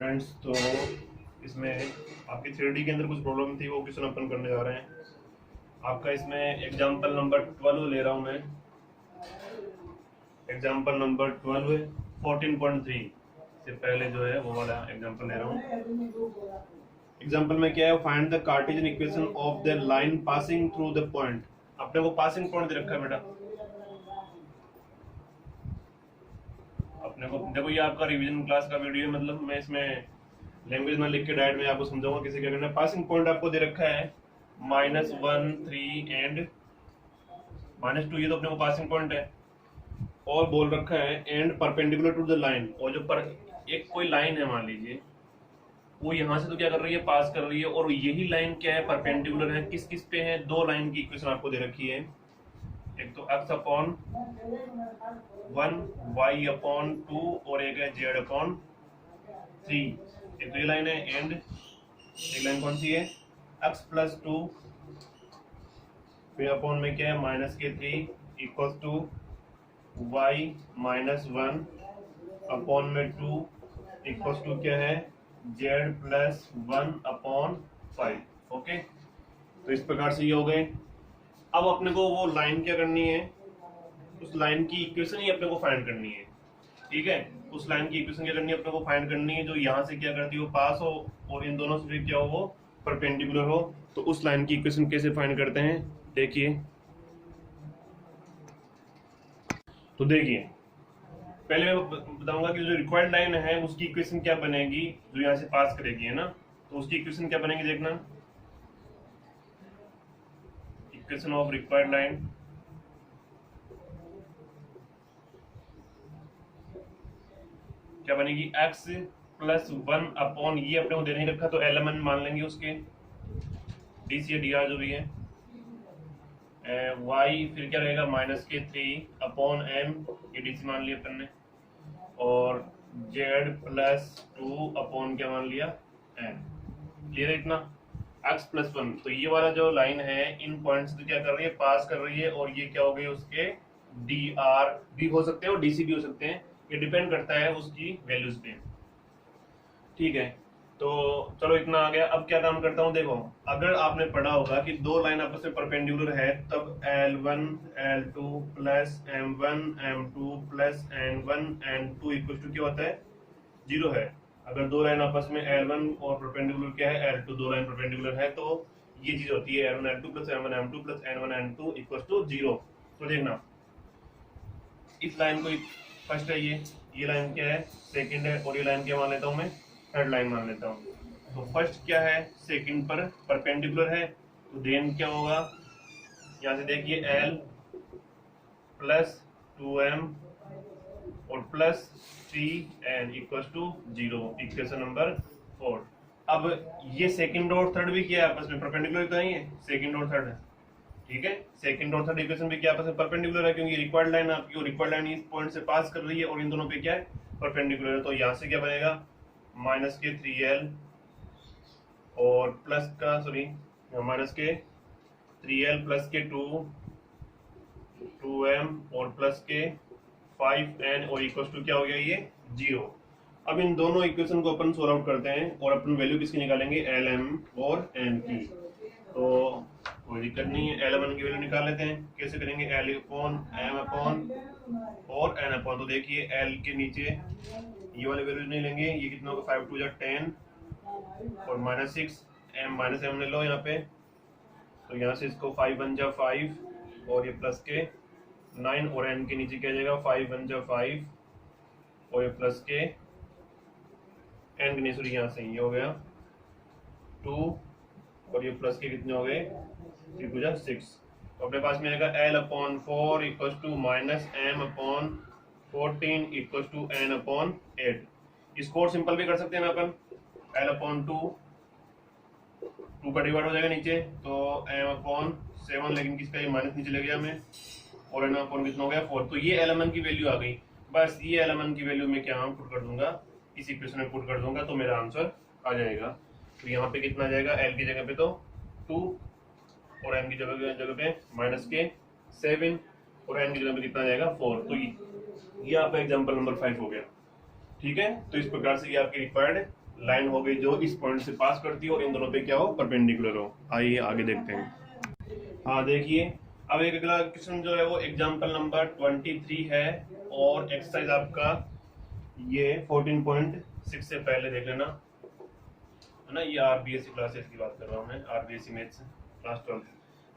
Friends, तो इसमें आपकी 3D के अंदर कुछ प्रॉब्लम थी, वो क्वेश्चन अपन करने जा रहे हैं। आपका इसमें एग्जांपल नंबर 12 ले रहा हूं मैं। एग्जांपल नंबर 12 14.3 से पहले जो है वो वाला एग्जांपल ले रहा हूँ। एग्जांपल में क्या है, find the Cartesian equation of the line passing through the point. अपने को पासिंग पॉइंट दे रखा है बेटा। अपने को देखो, ये आपका रिवीजन क्लास का वीडियो है, मतलब मैं इसमें लैंग्वेज में लिख के डायरेक्ट में आपको समझाऊंगा कैसे क्या करना है। पासिंग पॉइंट आपको दे रखा है -1 3 एंड -2, ये तो अपने को पासिंग पॉइंट है। और बोल रखा है and perpendicular to the line, और जो पर एक कोई लाइन है मान लीजिए, वो यहाँ से तो क्या कर रही है, पास कर रही है, और यही लाइन क्या है, परपेंडिकुलर है। किस किस पे है, दो लाइन की इक्वेशन आपको दे रखी है। एक तो x/1 y/2 और एक है z/3। एक तो ये लाइन है, एंड एक लाइन कौन सी है, x+2 फिर अपॉन में क्या है -3 इक्वल टू y-1 अपॉन में 2 इक्वल टू क्या है z+1/5। ओके, तो इस प्रकार से ये हो गए। अब अपने को वो लाइन क्या करनी है, उस लाइन की इक्वेशन ही अपने को फाइंड करनी है। ठीक है, उस लाइन की इक्वेशन क्या करनी है, अपने को फाइंड करनी है जो यहाँ से क्या करती हो, पास हो, और इन दोनों से फिर क्या हो, वो परपेंडिकुलर हो। तो उस लाइन की इक्वेशन कैसे फाइंड करते हैं, देखिए। तो देखिए, पहले मैं बताऊंगा कि जो रिक्वायर्ड लाइन है उसकी इक्वेशन क्या बनेगी, जो यहाँ से पास करेगी, है ना। तो उसकी इक्वेशन क्या बनेगी, देखना। इक्वेशन ऑफ रिक्वायर्ड लाइन क्या बनेगी, x+1 अपॉन, ये अपने को दे नहीं रखा तो एलिमेंट मान लेंगे उसके, डी सी या डी आर जो भी है, y फिर क्या रहेगा -3 अपॉन m, ये डी सी मान लिया अपन ने, और z+2 अपॉन क्या मान लिया, m। क्लियर है इतना। x+1, तो ये वाला जो लाइन है इन पॉइंट्स से क्या कर रही है, पास कर रही है, और ये क्या हो गई उसके डी आर भी हो सकते हैं और डीसी भी हो सकते हैं, ये डिपेंड करता है उसकी वैल्यूज पे। ठीक है, तो चलो इतना आ गया। अब क्या काम करता हूँ, देखो, अगर आपने पढ़ा होगा कि दो लाइन आपस में परपेंडिकुलर है, तब L1 L2 plus M1 M2 plus N1 N2 equal to क्या होता है, 0 है। अगर दो लाइन आपस में L1 और परपेंडिकुलर क्या है, L2, दो लाइन परपेंडिकुलर है, तो ये चीज होती है L1 L2 plus M1 M2 plus N1 N2 equal to 0। तो देखना, इस लाइन को फर्स्ट है, ये लाइन क्या है, सेकंड है, और ये लाइन क्या मान लेता हूँ मैं, थर्ड लाइन मान लेता हूँ। तो फर्स्ट क्या है, सेकंड पर परपेंडिकुलर है, तो देन क्या होगा, यहाँ से देखिए L प्लस 2M और plus 3N equal to 0, equation number 4। अब ये सेकंड और थर्ड भी क्या है, आपस में परपेंडिकुलर तो नहीं है, सेकंड और थर्ड है। ठीक है, सेकंड और थर्ड इक्वेशन भी क्या आपस में परपेंडिकुलर है, क्योंकि रिक्वायर्ड लाइन आपकी, रिक्वायर्ड लाइन इस पॉइंट से पास कर रही है, और इन दोनों पे क्या है, परपेंडिकुलर है। तो यहाँ से क्या बनेगा, -3L और प्लस का -3L प्लस के 2M और प्लस के 5N और इक्वल टू क्या हो गया, ये 0। अब इन दोनों इक्वेशन को अपन सोल्व आउट करते हैं, और अपन वैल्यू किसकी निकालेंगे, LM और M की। तो कोई दिक्कत नहीं है, L1 की वैल्यू निकाल लेते हैं। कैसे करेंगे, L/M/और N/। तो देखिए, L के नीचे ये वाले वैल्यू नहीं लेंगे, ये कितना होगा, 5 2 10 और -6, M ले लो यहाँ पे। तो यहाँ से इसको 5 1 जा 5 और ये प्लस के 9, और N के नीचे क्या जाएगा, 5 1 जा 5 और ये प्लस के N के नीचे, यहाँ से ये हो गया 2 और ये प्लस के कितने हो गए, 3 2 जा 6। तो अपने पास में आएगा L/4 equal to -M/14 equal to N/8। इसको और सिंपल भी कर सकते हैं ना अपन, L/2 2 का डिवाइड हो जाएगा नीचे, तो M/7, लेकिन किसका ये माइनस नीचे ले गया हमें, और N/4 कितना हो गया, 4। तो ये एलिमेंट की वैल्यू आ गई। बस ये एलिमेंट की वैल्यू में क्या पुट कर दूंगा, इस इक्वेशन में पुट कर दूंगा, तो मेरा आंसर आ जाएगा। तो यहाँ पे कितना आ जाएगा, L की जगह पे तो 2 और M की जगह पे -7 और N की जगह पे कितना आ जाएगा, 4। तो ये आपका एग्जांपल नंबर 5 हो गया। ठीक है, तो इस प्रकार से ये आपकी रिक्वायर्ड लाइन हो गई जो इस पॉइंट से पास करती हो और इन दोनों पे क्या हो, परपेंडिकुलर हो। आइए आगे देखते हैं। हाँ देखिए, अब एक अगला क्वेश्चन जो है वो एग्जांपल नंबर 23 है और एक्सरसाइज आपका ये 14.6 से पहले देख लेना, है ना। ये आरबीएससी क्लासेस की बात कर रहा हूँ मैं, आरबीएससी मैथ्स क्लास 12।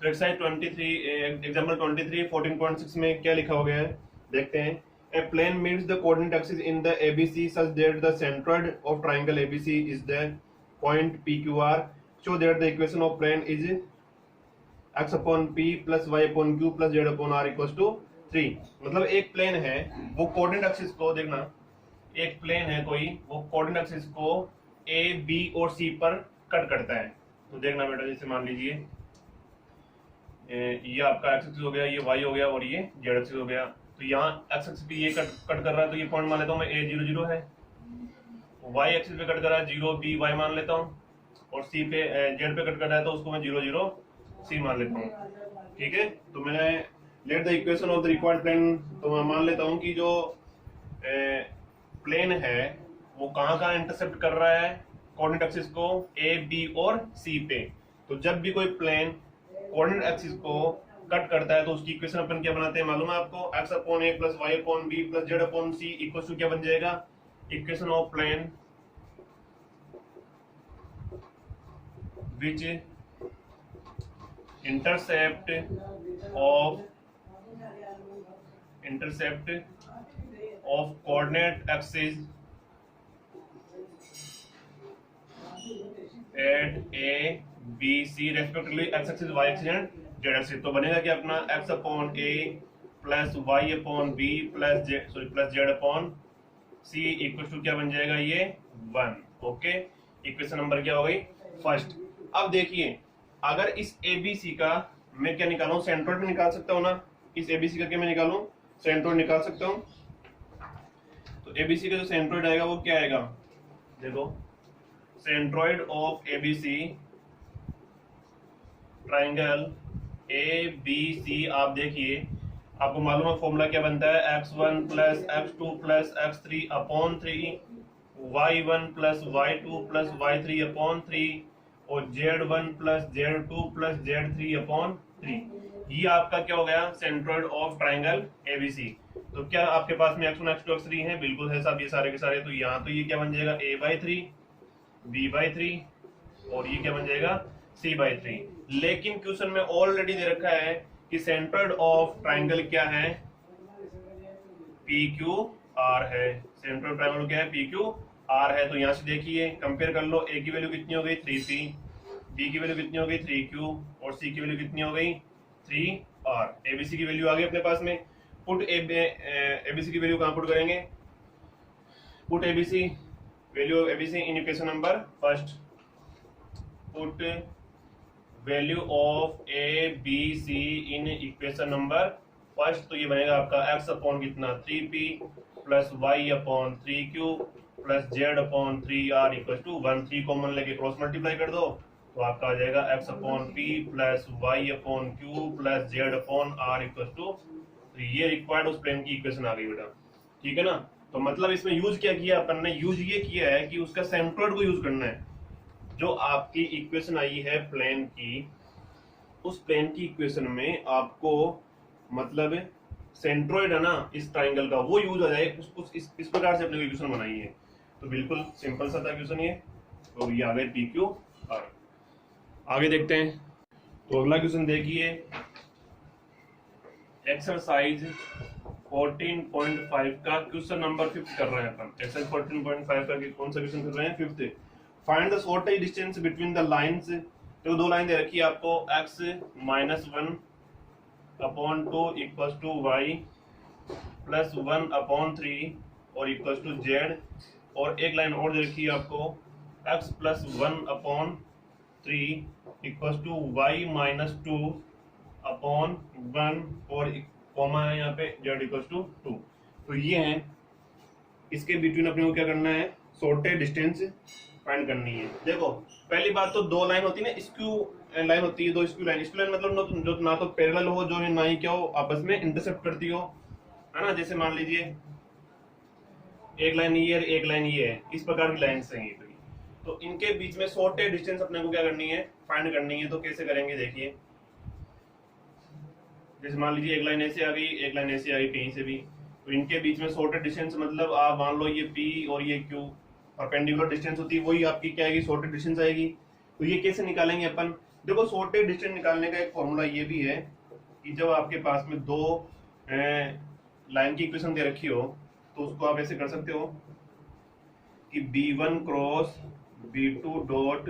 तो एक्सरसाइज 23 एग्जांपल 23 14.6 में क्या लिखा हो गया है, देखते हैं। A plane meets the coordinate axis in the ABC such that the centroid of triangle ABC is the point PQR. Show that the equation of plane is x upon p plus y upon q plus z upon r equals to 3। मतलब एक plane है, वो coordinate axis को देखना, एक plane है कोई, वो कोऑर्डिनेट एक्सिस को a b और c पर कट करता है। तो देखना बेटा, जैसे मान लीजिए ये आपका एक्स एक्सिस हो गया, ये वाई हो गया और ये जेड एक्सिस हो गया। तो यहाँ एक्स एक्सिस पे ये कट कर रहा है, तो ये पॉइंट मान लेता हूँ मैं a 0 0 है। वाई एक्सिस पे कट कर रहा है 0 b y मान लेता हूँ, और सी पे जेड पे कट कर रहा है तो उसको मैं 0 0 c मान लेता हूँ। ठीक है, तो मैंने let the equation of the required plane, तो मैं मान लेता हूँ कि जो प्लेन है वो कहाँ इंटरसेप्ट कर रहा है कोऑर्डिनेट एक्सिस को, a b और c पे। तो जब भी कोई प्लेन कोऑर्डिनेट एक्सिस को कट करता है तो उसकी इक्वेशन अपन क्या बनाते हैं मालूम है आपको, x upon a plus y upon b plus z upon c equal to क्या बन जाएगा, equation of plane which intercept of coordinate axis at a b c respectively x axis y axis and z axis. तो बनेगा कि अपना x upon a plus y upon b plus z upon c equal to क्या बन जाएगा, ये 1। Okay, equation number क्या हो गई, फर्स्ट। अब देखिए, अगर इस ABC का मैं क्या निकालूं, सेंट्रोइड निकाल सकता हूं ना। इस ABC का क्या मैं निकालूं, सेंट्रोइड निकाल सकता हूं। तो ABC का जो सेंट्रोइड आएगा वो क्या आएगा, देखो, centroid of ABC triangle ABC, आप देखिए आपको मालूम है फॉर्मूला क्या बनता है, x1 plus x2 plus x3 upon 3, y1 plus y2 plus y3 upon 3 और z1 plus z2 plus z3 upon 3। ये आपका क्या हो गया, सेंट्रोइड ऑफ ट्राइंगल ABC। तो क्या आपके पास में x1 x2 x3 है, बिल्कुल है साहब, ये सारे के सारे। तो यहाँ तो ये क्या बन जाएगा, a/3 b/3 और ये क्या बन जाएगा, c/3। लेकिन क्वेश्चन में ऑलरेडी दे रखा है कि सेंट्रोइड ऑफ ट्राइंगल क्या है, PQR है। सेंट्रोइड ट्राइंगल क्या है, PQR है। तो यहाँ से देखिए कंपेयर कर लो, A की वैल्यू कितनी हो गई 3p, B की वैल्यू कितनी हो गई 3q और C की वैल्यू कितनी हो गई 3r। ABC की वैल्यू आ गई अपने पास में। पुट ABC की वैल्यू कहाँ पुट करेंगे, put ABC value ABC in equation number first, put value of ABC in equation number first. तो ये बनेगा आपका x अपॉन कितना 3p plus y upon 3q plus z upon 3r equal to 1। 3 common लेके cross multiply कर दो तो आपका आ जाएगा x upon p plus y upon q plus z upon r equal to. तो ये रिक्वायर्ड उस प्लेन की इक्वेशन आ गई बेटा, ठीक है ना। तो मतलब इसमें यूज क्या किया अपन ने, यूज ये किया है कि उसका सेंट्रोइड को यूज करना है। जो आपकी इक्वेशन आई है प्लेन की, उस प्लेन की इक्वेशन में आपको मतलब सेंट्रोइड है ना इस ट्राइंगल का, वो यूज हो जाए। इस प्रकार से अपने इक्वेशन बनाई है। तो बिल्कुल सिंपल सा था क्वेश्चन ये। तो ये आ गए PQR। आगे देखते हैं। तो अगला क्वेश्चन देखिए, एक्सरसाइज 14.5 का क्वेश्चन नंबर 5 कर रहे हैं अपन। एक्सरसाइज 14.5 का कौन सा क्वेश्चन कर रहे हैं, 5th। Find the shortage distance between the lines. तो दो लाइन दे रखी है आपको, x -1 upon 2 equal to y plus 1 upon 3 और इक्वल टू z। और एक लाइन और दे रखी है आपको, x plus 1 upon 3 equal to y minus 2 upon 1 और कॉमा है यहाँ पे z इक्वल टू 2। तो ये है, इसके बिटवीन अपने को क्या करना है, शॉर्टेज डिस्टेंस फाइंड करनी है। देखो पहली बात तो दो लाइन होती है ना, स्क्यू लाइन होती है, दो स्क्यू लाइन। स्क्यू लाइन मतलब जो ना तो पैरेलल हो, जो ना ही क्या हो आपस में इंटरसेप्ट करती हो, है ना। जैसे मान लीजिए एक लाइन ये है, एक लाइन ये है, इस प्रकार की लाइन से है। तो इनके बीच में शॉर्टेस्ट डिस्टेंस अपने को क्या करनी है, फाइंड करनी है। तो कैसे करेंगे देखिए, जैसे मान लीजिए एक लाइन ऐसे आ गई, एक लाइन ऐसे आ गई कहीं से भी, तो इनके बीच में शॉर्टेस्ट डिस्टेंस मतलब आप मान लो ये P और ये Q परपेंडिकुलर डिस्टेंस होती है, वही आपकी क्या आएगी, शॉर्टेस्ट डिस्टेंस आएगी। तो ये कैसे निकालेंगे अपन, देखो शॉर्टेस्ट डिस्टेंस निकालने का एक फॉर्मूला ये भी है कि जब आपके पास में दो लाइन की इक्वेशन दे रखी हो तो उसको आप ऐसे कर सकते हो कि B1 cross B2 dot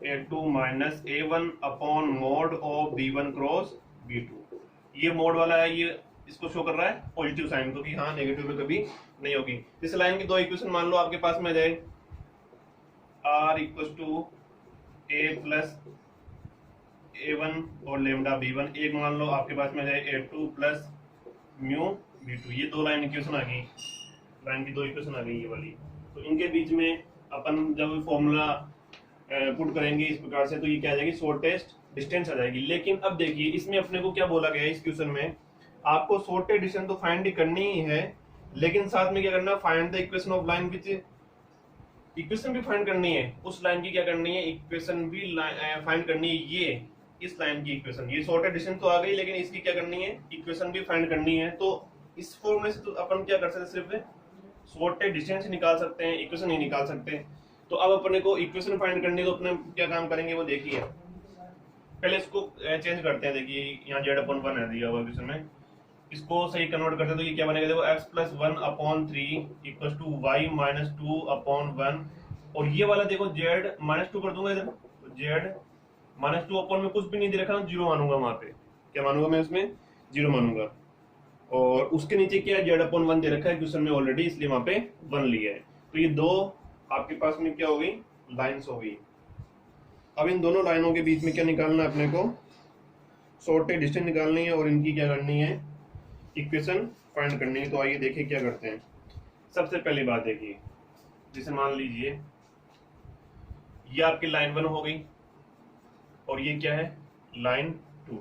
A2 minus A1 upon mode of B1 cross B2। ये मोड वाला है, ये इसको शो कर रहा है पॉजिटिव साइन को कि हाँ नेगेटिव में कभी नहीं होगी। इस लाइन की दो इक्वेशन मान लो आपके पास में आ जाए, R equal to A plus A1 और लेमडा B1, एक मान लो आपके पास में आ जाए A2 प्लस म्यू B2। ये दो लाइन इक्वेशन आ गई, लाइन की दो इक्वेशन आ गई ये वाली। तो इनके बीच में अपन जब फॉर्मूला पुट करेंगे इस प्रकार से, तो ये क्या आ जाएगी, शॉर्टेस्ट डिस्टेंस आ जाएगी। लेकिन अब देखिए इसमें अपने को क्या बोला गया है इस क्वेश्चन में, आपको शॉर्टेस्ट डिस्टेंस तो फाइंड ही करनी ही है, लेकिन साथ में क्या करना, find the equation of line which, equation भी फाइंड करनी है उस लाइन की, क्या करनी है, इक्वेशन भी फाइंड करनी है। ये इस लाइन की इक्वेशन, ये शॉर्टेस्ट डिस्टेंस तो आ गई, लेकिन इसकी क्या करनी है, इक्वेशन भी फाइंड करनी है। तो इस फॉर्मूले से तो अपन क्या कर सकते हैं, सिर्फ शॉर्टेस्ट डिस्टेंस निकाल सकते हैं, इक्वेशन नहीं निकाल सकते। तो अब अपने को इक्वेशन फाइंड करनी है, तो अपने क्या काम करेंगे वो देखिए। पहले इसको चेंज करते हैं, देखिए यहाँ Z/1 है दिया हुआ क्वेश्चन में, इसको सही कन्वर्ट करते हैं तो ये क्या बनेगा, देखो x plus 1/3 equal to y minus 2/1, और ये वाला देखो z माइनस 2 कर दूंगा इधर, तो z माइनस 2 अपॉन में कुछ भी नहीं दे रखा, जीरो मानूंगा वहां पे, क्या मानूंगा मैं उसमें, जीरो मानूंगा। और उसके नीचे क्या है, Z/1 दे रखा है क्वेश्चन में ऑलरेडी, इसलिए वहां पे 1 लिया है। तो ये दो आपके पास में क्या हो गई, लाइन्स हो गई। अब इन दोनों लाइनों के बीच में क्या निकालना है अपने को, शॉर्टेस्ट डिस्टेंस निकालनी है और इनकी क्या करनी है, इक्वेशन फाइंड करनी है। तो आइए देखिए क्या करते हैं। सबसे पहली बात देखिए, जैसे मान लीजिए ये आपकी लाइन 1 हो गई और ये क्या है, लाइन 2।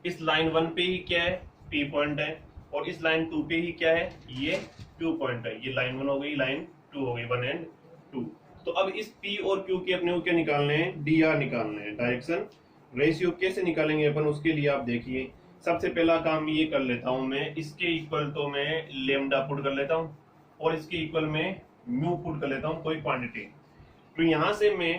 इस लाइन 1 पे ही क्या है, P पॉइंट है, और इस लाइन 2 पे ही क्या है, ये Q पॉइंट है। ये लाइन 1 हो गई, लाइन 2 हो गई, 1 एंड 2। तो अब इस P और Q के अपने को क्या निकालने हैं, DR निकालने हैं, डायरेक्शन रेशियो। कैसे निकालेंगे अपन, उसके लिए आप देखिए, सबसे पहला काम ये कर लेता हूं मैं, इसके इक्वल तो मैं लेमडा पुट कर लेता हूं और इसके इक्वल में म्यू पुट कर लेता हूं, कोई क्वांटिटी। तो यहां से मैं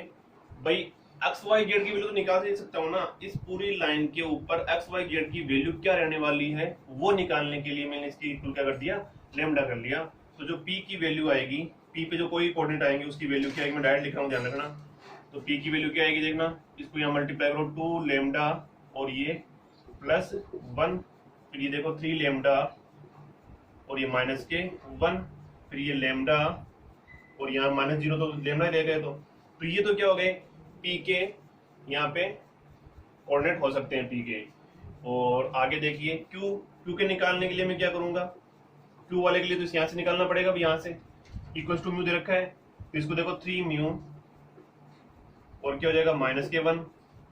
भाई एक्स वाई जेड की वैल्यू तो निकाल ही सकता हूं ना। इस पूरी लाइन के ऊपर एक्स वाई जेड की वैल्यू क्या रहने वाली है वो निकालने के लिए मैंने इसकी इक्वल क्या कर दिया, लेमडा कर लिया। तो जो P की वैल्यू आएगी, P पे जो कोई कोऑर्डिनेट आएंगे उसकी वैल्यू क्या आएगी, मैं डायरेक्ट लिख रहा हूँ, ध्यान रखना। तो P की वैल्यू क्या आएगी देखना, इसको यहाँ मल्टीप्लाई करो, 2 लेमडा और ये प्लस 1, फिर ये देखो 3 लेमडा और ये माइनस के 1, फिर ये लेमडा और यहाँ माइनस 0, तो लेमडा रह गए। तो ये तो क्या हो गए, P के यहाँ पे कोऑर्डिनेट हो सकते हैं P के। और आगे देखिए Q के निकालने के लिए मैं क्या करूंगा, Q वाले के लिए तो यहाँ से निकालना पड़ेगा, अब यहाँ से इक्वल टू म्यू दे रखा है, तो इसको देखो 3 म्यू और क्या हो जाएगा, माइनस के 1,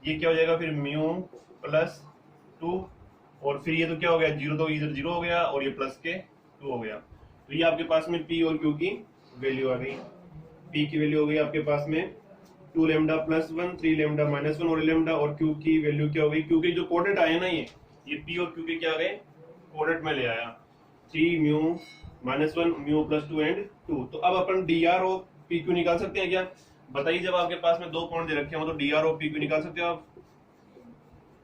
ये क्या हो जाएगा फिर म्यू प्लस 2, और फिर ये तो क्या हो गया, 0, तो इधर 0 हो गया और ये प्लस के 2 हो गया। तो ये आपके पास में P और Q की वैल्यू आ गई। P की वैल्यू हो गई आपके पास में 2 लेमडा प्लस 1, 3 लेमडा माइनस 1 और लेमडा, और Q की वैल्यू क्या हो गई, Q के जो कोऑर्डिनेट आए ना, ये P और Q के क्या आ गए, कोऑर्डिनेट में ले आया, 3 mu minus 1 mu plus 2 and 2। तो अब अपन DR और PQ निकाल सकते हैं क्या, बताइए। जब आपके पास में 2 पॉइंट दे रखे हो तो DR और PQ निकाल सकते हो आप।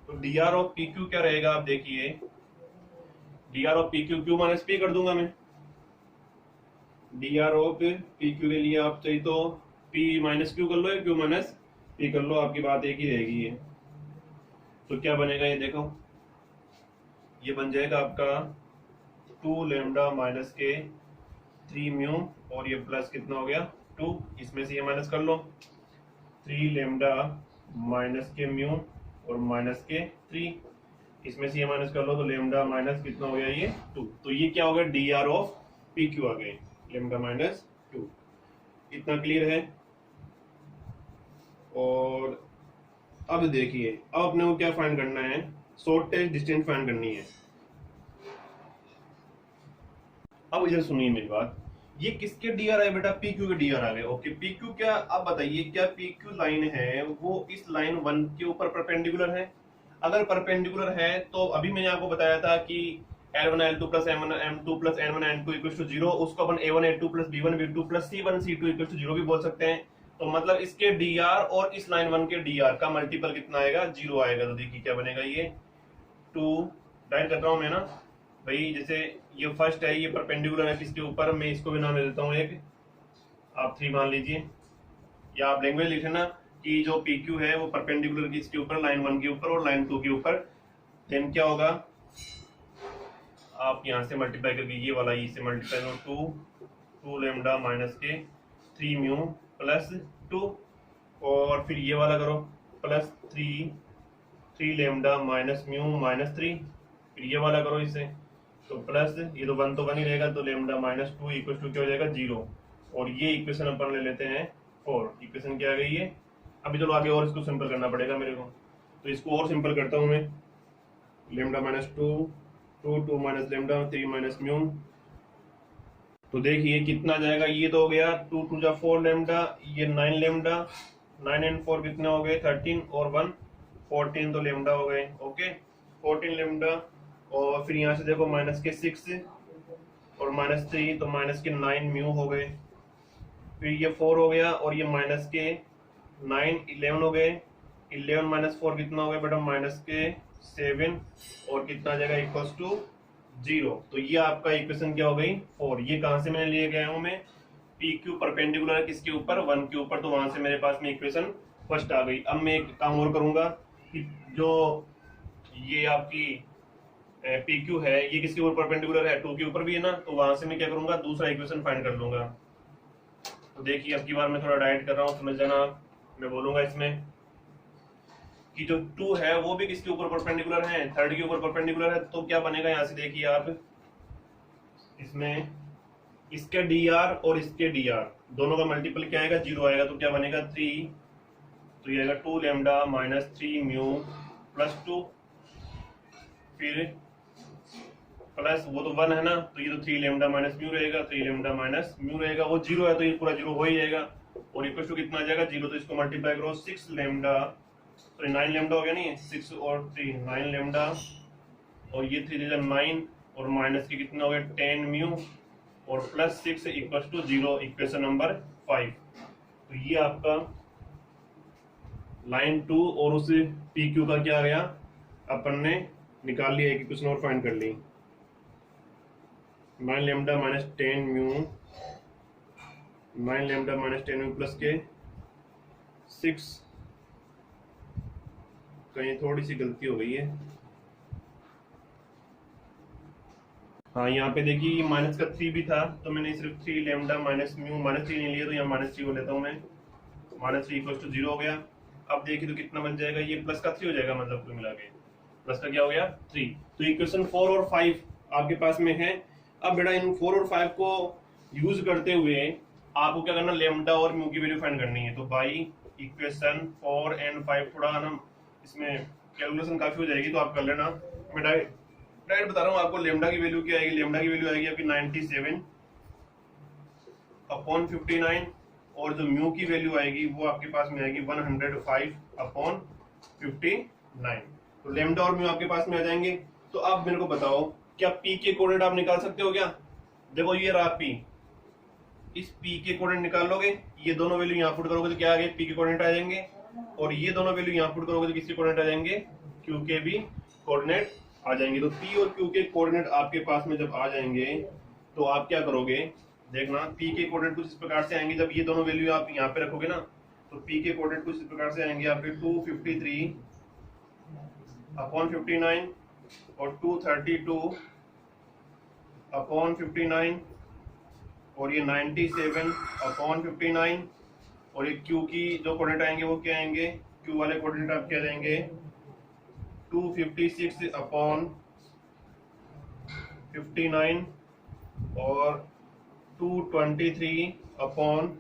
तो DR और PQ क्या रहेगा, आप देखिए, DR और PQ, Q माइनस P कर दूंगा मैं। DR और PQ के लिए आप चाहिए तो P माइनस Q कर लो या Q माइनस P कर लो, आपकी बात एक ही रहेगी ये। तो क्या बनेगा, ये देखो, ये बन जाएगा आपका 2 लेमडा माइनस के 3 म्यू और ये प्लस कितना हो गया 2, इसमें से ये माइनस कर लो, 3 लेमडा माइनस के म्यू और माइनस के 3, इसमें से ये माइनस कर लो, तो लेमडा माइनस कितना हो गया, ये 2। तो ये क्या हो गया, DR ऑफ PQ आ गए, लेमडा माइनस 2। इतना क्लियर है। और अब देखिए, अब अपने को क्या फाइंड करना है, शॉर्टेस्ट डिस्टेंस फाइंड करनी है। अब इधर सुनिए मेरी बात, ये किसके डी आर आए बेटा, पी क्यू के डी आर आ गए। ओके, पी क्यू क्या, अब बताइए क्या पी क्यू लाइन है वो इस लाइन 1 के ऊपर परपेंडिकुलर है? अगर परपेंडिकुलर है तो अभी मैंने आपको बताया था कि L1 L2 plus M1 M2 plus N1 N2 equal to 0, उसको अपन A1 A2 plus B1 B2 plus C1 C2 equal to 0 भी बोल सकते हैं। तो मतलब इसके DR और इस लाइन 1 के DR का मल्टीपल कितना आएगा, 0 आएगा। तो देखिए क्या बनेगा, ये 2 डाइट कर रहा हूं मैं ना भाई, जैसे ये फर्स्ट है, ये परपेंडिकुलर है किसके ऊपर, मैं इसको भी नाम दे देता हूँ एक, आप 3 मान लीजिए, या आप लैंग्वेज लिख लेना कि जो PQ है वो परपेंडिकुलर किसके ऊपर, लाइन 1 के ऊपर और लाइन 2 के ऊपर। देन क्या होगा, आप यहाँ से मल्टीप्लाई करके ये वाला ई से मल्टीप्लाई करो, 2 लैम्डा माइनस के 3 म्यू प्लस 2, और फिर ये वाला करो plus 3 lambda minus mu minus 3, फिर ये वाला करो इसे, तो प्लस ये तो 1 तो 1 ही रहेगा, तो लैम्डा माइनस 2 इक्वल टू क्या हो जाएगा, 0। और ये इक्वेशन अपन ले लेते हैं 4। इक्वेशन क्या आ गई है, अभी चलो आगे और इसको सिंपल करना पड़ेगा मेरे को, तो इसको और सिंपल करता हूँ मैं। Lambda minus 2 minus lambda 3 minus mu, तो देखिए कितना जाएगा, ये तो हो गया 2 2 जा 4 लैम्डा, ये 9 लैम्डा, 9 एंड 4 कितने हो गए 13 और 1 14, तो लैम्डा हो गए। ओके 14 लैम्डा, और फिर यहाँ से देखो माइनस के 6 और माइनस 3, तो माइनस के 9 म्यू हो गए, फिर ये 4 हो गया, और ये माइनस के 9 11 हो गए, 11 माइनस 4 कितना हो गया बेटा, माइनस के 7, और कितना आ जाएगा इक्वल्स टू 0। तो ये आपका इक्वेशन क्या हो गई 4। ये कहां से मैंने लिए गया हूं मैं, पी क्यू परपेंडिकुलर है किसके ऊपर, 1 के ऊपर, तो वहां से मेरे पास में इक्वेशन फर्स्ट आ गई। अब मैं एक काम और करूंगा कि जो ये आपकी पी क्यू है ये किसके ऊपर परपेंडिकुलर है, 2 के ऊपर भी है ना, तो वहां से मैं क्या करूंगा, दूसरा इक्वेशन फाइंड कर लूंगा। तो देखिए अब की बार मैं थोड़ा डाइट कर रहा हूँ, समझ जाना, मैं बोलूंगा इसमें कि जो 2 है वो भी किसके ऊपर परपेंडिकुलर है, 3rd के ऊपर परपेंडिकुलर है, तो क्या बनेगा, यहाँ से देखिए आप, इसमें इसके DR और इसके DR दोनों का मल्टीपल क्या आएगा, 0 आएगा, तो क्या बनेगा 3, तो ये आएगा 2 लैम्डा माइनस 3 म्यू प्लस 2, फिर प्लस वो तो 1 है ना, तो ये तो 3 लैम्डा माइनस म्यू रहेगा, 3 लैम्डा माइनस म्यू रहेगा, वो 0 है तो ये पूरा 0 हो ही जाएगा, और इक्वल टू कितना आ जाएगा 0, तो इसको मल्टीप्लाई करो 6 लैम्डा, सॉरी 9 लैम्डा हो गया नहीं, 6 और 3 9 लैम्डा, और ये 3 9, और माइनस के कितना हो गया 10 म्यू, और plus 6 equal to 0, equation number 5। तो ये आपका लाइन 2 और उस PQ का क्या आ गया, अपन ने निकाल लिया, एक इक्वेशन और फाइंड कर ली, 9 lambda minus 10 mu, 9 lambda minus 10 mu plus के 6, कहीं थोड़ी सी गलती हो गई है, हाँ यहाँ पे देखिए माइनस का 3 भी था, तो मैंने सिर्फ 3 लैम्डा माइनस म्यू माइनस 3 नहीं लिया, तो यहाँ माइनस 3 को लेता हूँ मैं, माइनस 3 इक्वल टू 0 हो गया। अब देखिए तो कितना बन जाएगा, ये प्लस का 3 हो जाएगा, मतलब कुल मिला के प्लस का क्या हो गया 3। तो इक्वेशन 4 और 5 आपके पास में है। अब बेटा इन 4 और 5 को यूज करते हुए आपको क्या करना, लैम्डा और म्यू की वैल्यू फाइंड करनी है। तो बाई इक्वेशन 4 एंड 5 थोड़ा ना इसमें कैलकुलेशन काफी हो जाएगी, तो आप कर लेना, मैं डायरेक्ट बता रहा हूँ आपको। लैम्डा की वैल्यू क्या आएगी, लैम्डा की वैल्यू आएगी आपकी 97 अपॉन 59, और जो म्यू की वैल्यू आएगी वो आपके पास में आएगी 105 अपॉन 59। तो लैम्डा और म्यू आपके पास में आ जाएंगे। तो अब मेरे को बताओ क्या पी के कोऑर्डिनेट आप निकाल सकते हो क्या? देखो ये रहा पी, इस पी के कोऑर्डिनेट निकाल लोगे, ये दोनों वैल्यू यहाँ पुट करोगे तो क्या आ गए, पी के कोऑर्डिनेट आ जाएंगे, और ये दोनों वैल्यू यहाँ पुट करोगे तो किसके कोऑर्डिनेट आ जाएंगे, क्यू के भी कोऑर्डिनेट आ जाएंगे। तो पी और क्यू के कोऑर्डिनेट आपके पास में जब आ जाएंगे तो आप क्या करोगे, देखना पी के कोऑर्डिनेट कुछ इस प्रकार से आएंगे, जब ये दोनों वैल्यू आप यहाँ पे रखोगे ना तो पी के कोऑर्डिनेट कुछ इस प्रकार से आएंगे आपके 253 अपॉन 59 और 232 अपॉन 59 और ये 97 अपॉन 59, और ये क्यू की जो कोऑर्डिनेट आएंगे वो क्या आएंगे, क्यू वाले कोऑर्डिनेट आप क्या जाएंगे 256 अपॉन 59 और 223 अपॉन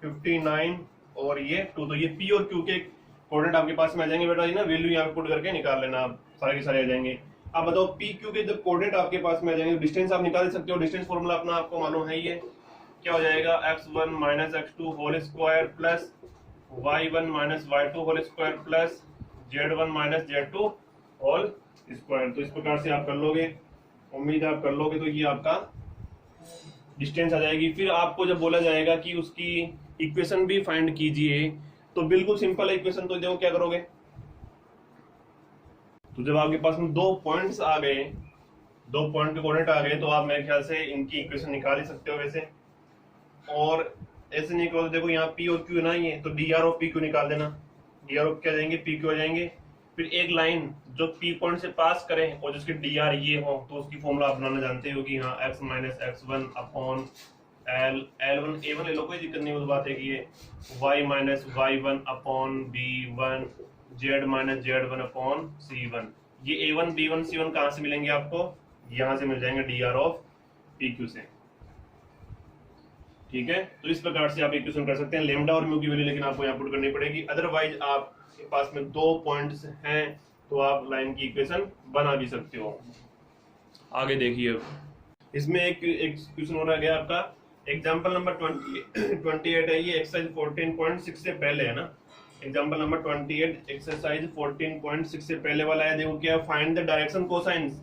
59 और ये 2। तो ये पी और क्यू के कोऑर्डिनेट आपके पास में आ जाएंगे बेटा, ये ना वैल्यू यहाँ पे पुट करके निकाल लेना, आप सारे के सारे आ जाएंगे। अब बताओ पी क्यू के जब कोऑर्डिनेट आपके पास में आ जाएंगे, डिस्टेंस आप निकाल सकते हो, डिस्टेंस फॉर्मूला अपना आपको मालूम है ही है। क्या हो जाएगा, x1 minus x2 whole square plus y1 minus y2 whole square plus z1 minus z2 whole square. तो इस प्रकार से आप कर लोगे, उम्मीद है आप कर लोगे। तो ये आपका डिस्टेंस आ जाएगी। फिर आपको जब बोला जाएगा कि उसकी इक्वेशन भी फाइंड कीजिए, तो बिल्कुल सिंपल है इक्वेशन। तो देखो क्या करोगे, तो जब आपके पास में 2 पॉइंट्स आ गए, 2 पॉइंट के कोऑर्डिनेट आ गए, तो आप मेरे ख्याल से इनकी इक्वेशन निकाल ही सकते हो वैसे। और ऐसे नहीं करो, देखो यहाँ पी और क्यू ना ही है, तो D r of p Q निकाल देना। डी आर ऑफ क्या जाएंगे, पी क्यू आ जाएंगे। फिर एक लाइन जो पी पॉइंट से पास करें और जिसके डी आर ये हो, तो उसकी फॉर्मूला आप बनाना जानते हो कि हाँ x minus x one upon l, l one a one ले लो, कोई दिक्कत नहीं। वो बात है कि ये y minus y one upon b one, z minus z one upon c one. ये a one b one c one कहाँ से मिलेंगे आपको, यहाँ से मिल जाएंगे d r of p q से। ठीक है, तो इस प्रकार से आप इक्वेशन कर सकते हैं। लेमडा और म्यू की वैल्यू लेकिन आपको यहाँ पुट करनी पड़ेगी, अदरवाइज आपके पास में 2 पॉइंट्स हैं तो आप लाइन की इक्वेशन बना भी सकते हो। आगे देखिए, इसमें एक क्वेश्चन हो रहा है आपका एग्जाम्पल नंबर 28 है। ये एक्सरसाइज 14.6 से पहले है ना, एग्जाम्पल नंबर 28 एक्सरसाइज 14.6 से पहले वाला है। देखो क्या, फाइंड द डायरेक्शन कोसाइंस।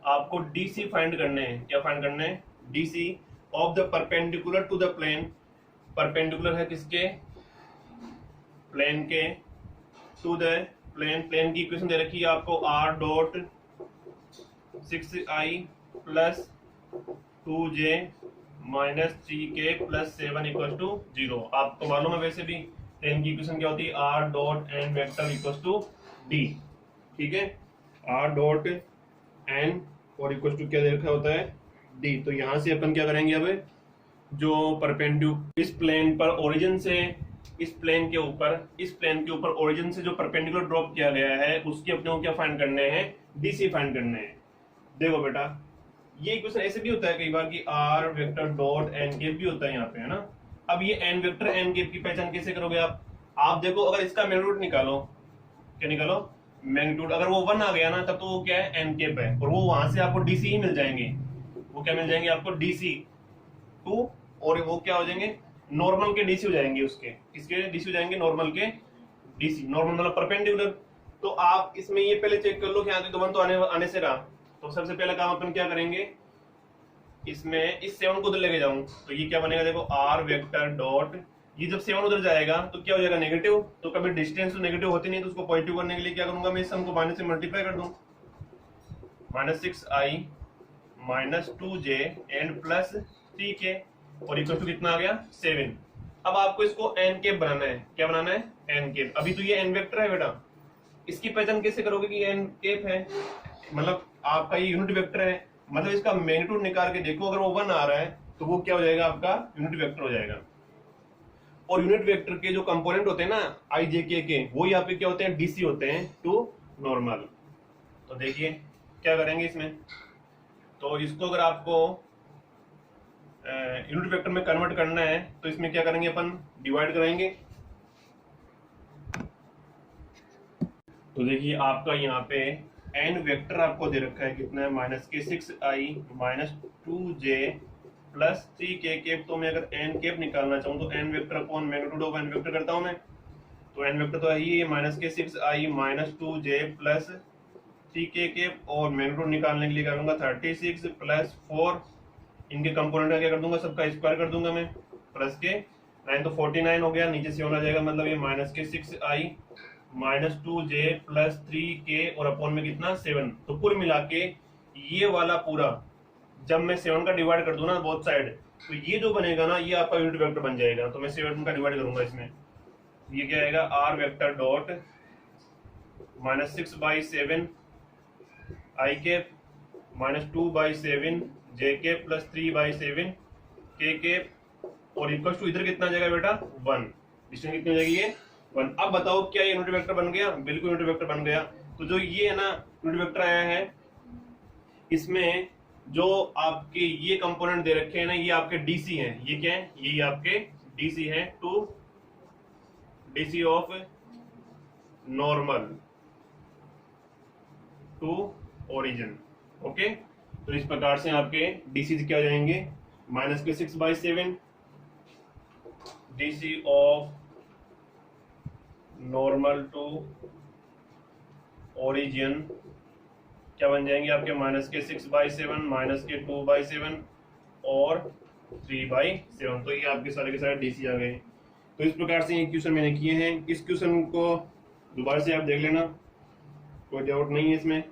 आपको डीसी फाइंड करने हैं। क्या फाइंड करने हैं, DC of the perpendicular to the plane. Perpendicular है किसके, प्लेन के, टू द प्लेन। प्लेन की इक्वेशन दे रखी है आपको, R dot 6i plus 2j minus 3k plus 7 equal to 0। आपको मालूम है वैसे भी प्लेन की इक्वेशन क्या होती है, R dot N vector equal to D. ठीक है, आर डॉट एन और इक्वल टू क्या दे रखा होता है, डी। तो यहां से अपन क्या करेंगे, अब जो परपेंडिकुलर इस प्लेन पर ओरिजिन से इस प्लेन के ऊपर ओरिजिन से जो परपेंडिकुलर ड्रॉप किया गया है, उसके अपने को क्या फाइंड करने हैं, डीसी फाइंड करने हैं। देखो बेटा, ये इक्वेशन ऐसे भी होता है कई बार कि R vector dot N cap भी होता है यहाँ पे, है ना। अब ये एन वेक्टर एन केप की पहचान कैसे करोगे आप देखो, अगर इसका मैग्नीट्यूड निकालो, क्या निकालो, मैग्नीट्यूड। अगर वो 1 आ गया ना, तब तो वो क्या है, एन केप है, और वो वहां से आपको डीसी ही मिल जाएंगे। वो क्या मिल जाएंगे आपको, डीसी 2, और वो क्या हो जाएंगे, नॉर्मल के डीसी हो जाएंगे। उसके किसके डीसी हो जाएंगे, नॉर्मल के डीसी। नॉर्मल मतलब परपेंडिकुलर। तो आप इसमें ये पहले चेक कर लो कि यहाँ तो 1 तो आने से रहा। तो सबसे पहला काम अपन क्या करेंगे, इसमें इस 7 को उधर लेके जाऊं, तो ये क्या बनेगा, देखो आर वेक्टर डॉट, ये जब 7 उधर जाएगा तो क्या हो जाएगा, नेगेटिव। तो कभी डिस्टेंस तो नेगेटिव होती नहीं, तो उसको पॉजिटिव करने के लिए क्या करूंगा, मैं इस सम को माइनस से मल्टीप्लाई कर दूं, minus 6i minus 2j and plus 3k और इक्वल टू कितना आ गया, 7। अब आपको इसको एन केप बनाना है। क्या बनाना है, एन केप। अभी तो ये एन वेक्टर है बेटा, इसकी पहचान कैसे करोगे कि एन केप है, मतलब आपका ये यूनिट वेक्टर है, मतलब इसका मैग्नीट्यूड निकाल के देखो, अगर वो 1 आ रहा है तो वो क्या हो जाएगा, आपका यूनिट वेक्टर हो जाएगा। और यूनिट वेक्टर के जो कंपोनेंट होते हैं ना, आई जे के, वो यहाँ पे क्या होते हैं, डीसी होते हैं, टू नॉर्मल। तो देखिए क्या करेंगे इसमें, तो इसको अगर आपको यूनिट वेक्टर में कन्वर्ट करना है, तो इसमें क्या करेंगे, अपन डिवाइड कराएंगे। तो देखिए आपका यहाँ पे एन वेक्टर आपको दे रखा है, कितना है, माइनस के 6i minus 2j plus 3k cap. तो मैं अगर एन केप निकालना चाहूँ तो N vector upon magnitude of N vector करता हूँ मैं। तो एन वेक्टर तो है ही माइनस के 6i minus 2j plus 3k cap, और मैग्नीट्यूड निकालने के लिए करूंगा 36 प्लस 4, इनके कंपोनेंट का क्या कर दूंगा, सबका स्क्वायर कर दूंगा मैं, प्लस के 9 तो 49 हो गया, नीचे से होना जाएगा, मतलब ये माइनस के 6i minus 2j plus 3k और अपॉन में कितना, 7। तो कुल मिला के ये वाला पूरा जब मैं 7 का डिवाइड कर दूं ना बोथ साइड, तो ये जो बनेगा ना, ये आपका यूनिट वेक्टर बन जाएगा। तो मैं 7 का डिवाइड करूंगा इसमें, ये क्या आएगा, R vector dot minus 6/7 I cap minus 2/7 J cap plus 3/7 K cap, और इक्वल टू इधर कितना जाएगा बेटा, 1। डिस्टेंस कितनी हो जाएगी, ये 1। अब बताओ क्या ये यूनिट वेक्टर बन गया, बिल्कुल यूनिट वेक्टर बन गया। तो जो ये है ना यूनिट वेक्टर आया है, इसमें जो आपके ये कंपोनेंट दे रखे हैं ना, ये आपके डीसी हैं। ये क्या है, ये आपके डीसी हैं, to DC of normal to origin. Okay, तो इस प्रकार से आपके डीसी क्या हो जाएंगे, माइनस के 6/7 DC of normal to origin क्या बन जाएंगे आपके, माइनस के 6/7 माइनस के 2/7 और 3/7। तो ये आपके सारे के सारे DC आ गए। तो इस प्रकार से ये क्वेश्चन मैंने किए हैं। इस क्वेश्चन को दोबारा से आप देख लेना, कोई डाउट नहीं है इसमें।